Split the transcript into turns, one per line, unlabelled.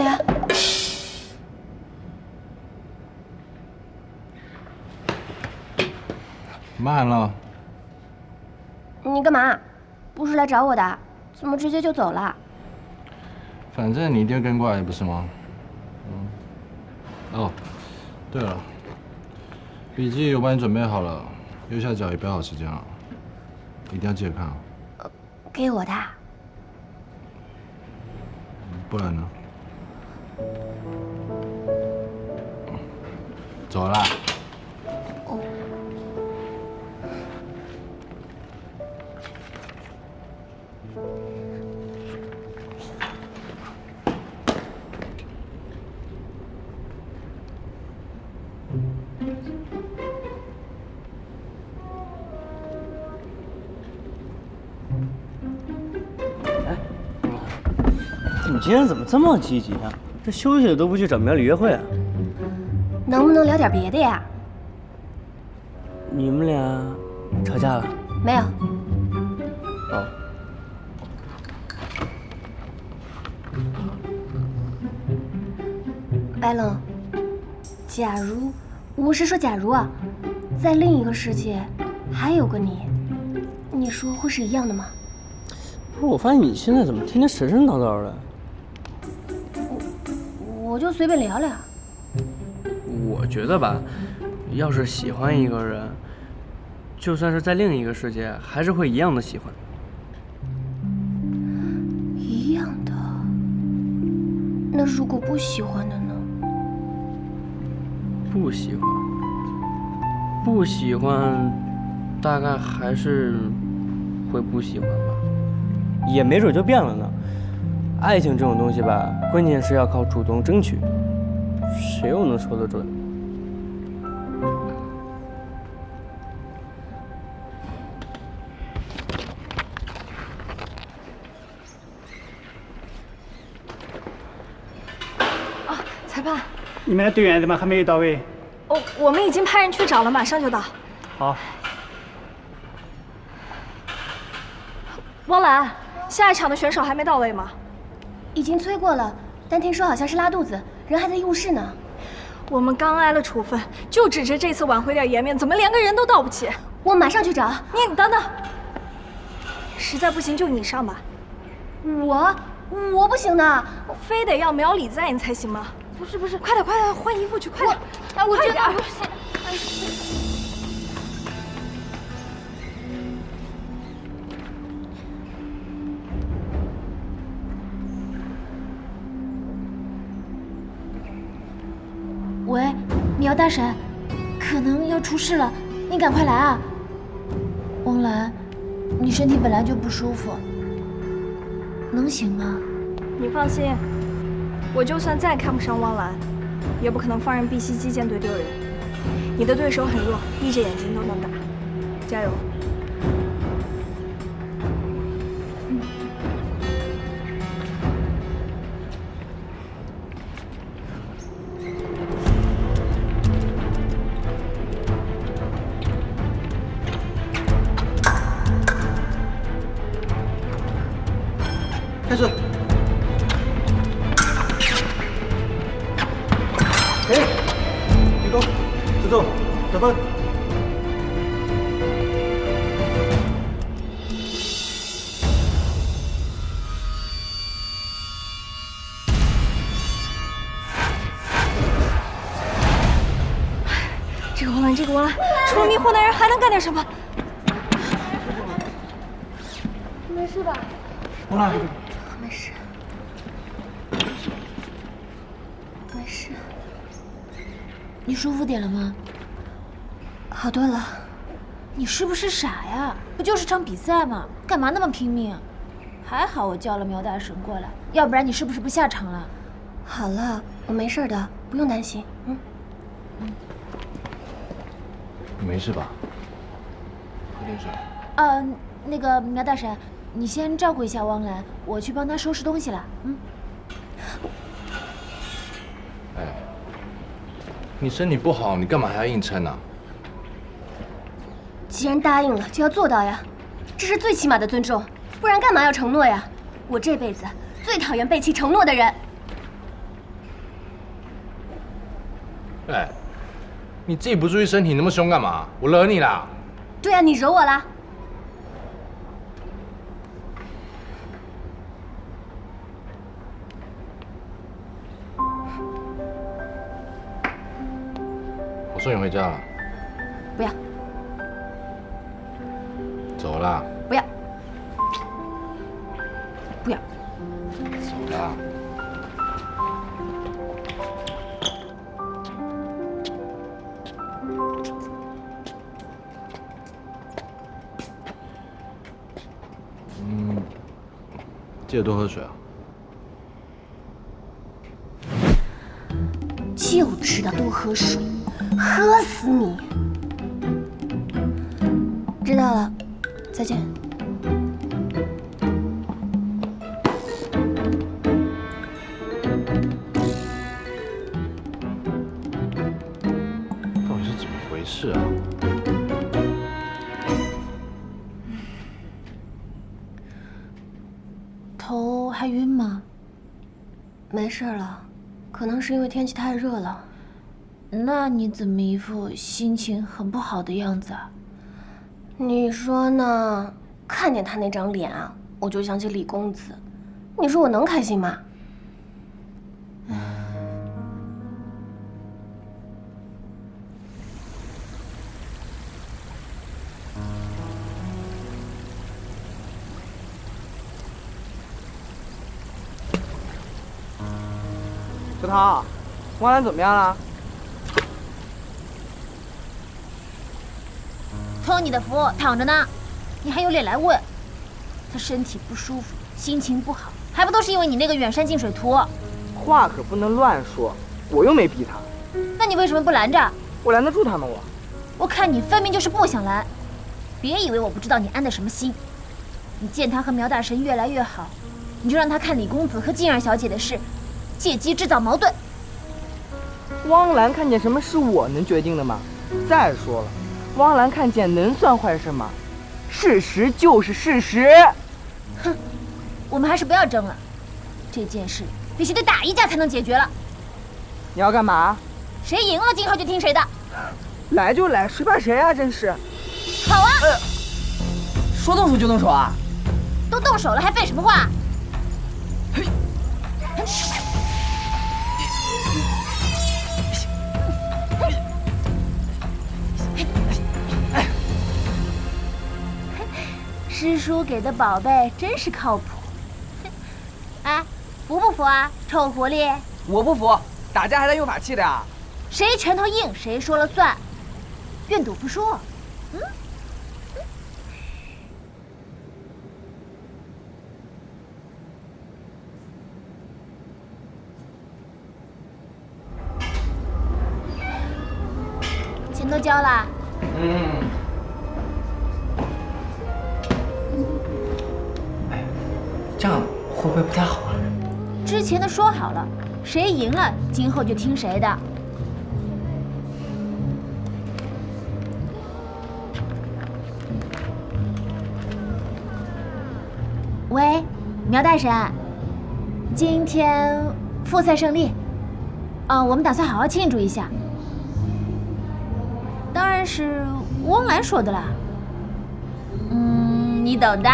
爷，
慢了。
你干嘛？不是来找我的，怎么直接就走了？
反正你一定要跟过来，不是吗？哦，对了，笔记我帮你准备好了，右下角也标好时间了，一定要记得看啊。
给我的。
不然呢？走了啦。
哦。
你今天怎么这么积极啊？这休息了都不去找苗里约会啊？
能不能聊点别的呀？
你们俩吵架了？
没有。
哦。
白冷，假如，我是说假如啊，在另一个世界还有个你，你说会是一样的吗？
不是，我发现你现在怎么天天神神叨叨的？
我就随便聊聊。
我觉得吧，要是喜欢一个人，就算是在另一个世界，还是会一样的喜欢。
一样的。那如果不喜欢的呢？
不喜欢，不喜欢，大概还是会不喜欢吧，也没准就变了呢。爱情这种东西吧，关键是要靠主动争取，谁又能说得准？
啊，裁判，
你们的队员怎么还没有到位？
哦，我们已经派人去找了，马上就到。
好。
汪澜，下一场的选手还没到位吗？
已经催过了，但听说好像是拉肚子，人还在医务室呢。
我们刚挨了处分，就指着这次挽回点颜面，怎么连个人都到不起？
我马上去找。
你等等，实在不行就你上吧。
我不行的，
非得要苗里在你才行吗？
不是，
快点换衣服去，快点！
我
快点！
喂，苗大神，可能要出事了，你赶快来啊！汪澜，你身体本来就不舒服，能行吗？
你放心，我就算再看不上汪澜，也不可能放任碧溪击剑队丢人。你的对手很弱，闭着眼睛都能打，加油！
开始。立功，自重，得分。
这个汪澜，除了迷惑男人还能干点什么？
没事吧？
汪澜。
没事，没事。你舒服点了吗？好多了。
你是不是傻呀？不就是场比赛吗？干嘛那么拼命？还好我叫了苗大神过来，要不然你是不是不下场了？
好了，我没事的，不用担心。
你没事吧？有点事。
那个苗大神，你先照顾一下汪澜，我去帮他收拾东西了。
哎，你身体不好，你干嘛还要硬撑呢？
既然答应了，就要做到呀，这是最起码的尊重，不然干嘛要承诺呀？我这辈子最讨厌背弃承诺的人。
哎，你自己不注意身体，那么凶干嘛？我惹你啦？
对啊，你惹我啦！
我送你回家了。
不要，
走啦。
不要，不要。
走啦。记得多喝水啊。
就知道多喝水，喝死你！知道了，再见。
到底是怎么回事啊？
头还晕吗？没事了，可能是因为天气太热了。
那你怎么一副心情很不好的样子啊？
你说呢？看见他那张脸啊，我就想起李公子。你说我能开心吗？
小涛，汪澜怎么样了？
托你的福，躺着呢，你还有脸来问？他身体不舒服，心情不好，还不都是因为你那个远山近水图？
话可不能乱说，我又没逼他。
那你为什么不拦着？
我拦得住他吗？
我看你分明就是不想拦。别以为我不知道你安的什么心。你见他和苗大神越来越好，你就让他看李公子和静儿小姐的事，借机制造矛盾。
汪澜看见什么是我能决定的吗？再说了，汪澜看见能算坏事吗？事实就是事实。
哼，我们还是不要争了，这件事必须得打一架才能解决了。
你要干嘛？
谁赢了，今后就听谁的。
来就来，谁怕谁啊！真是。
好啊，
说动手就动手啊！
都动手了，还废什么话？师叔给的宝贝真是靠谱。哎，服不服啊，臭狐狸？
我不服，打架还带用法器的呀！
谁拳头硬，谁说了算。愿赌服输。钱都交了。
这样会不会不太好啊？
之前的说好了，谁赢了，今后就听谁的。喂，苗大神，今天复赛胜利，我们打算好好庆祝一下。当然是汪澜说的啦。你懂的。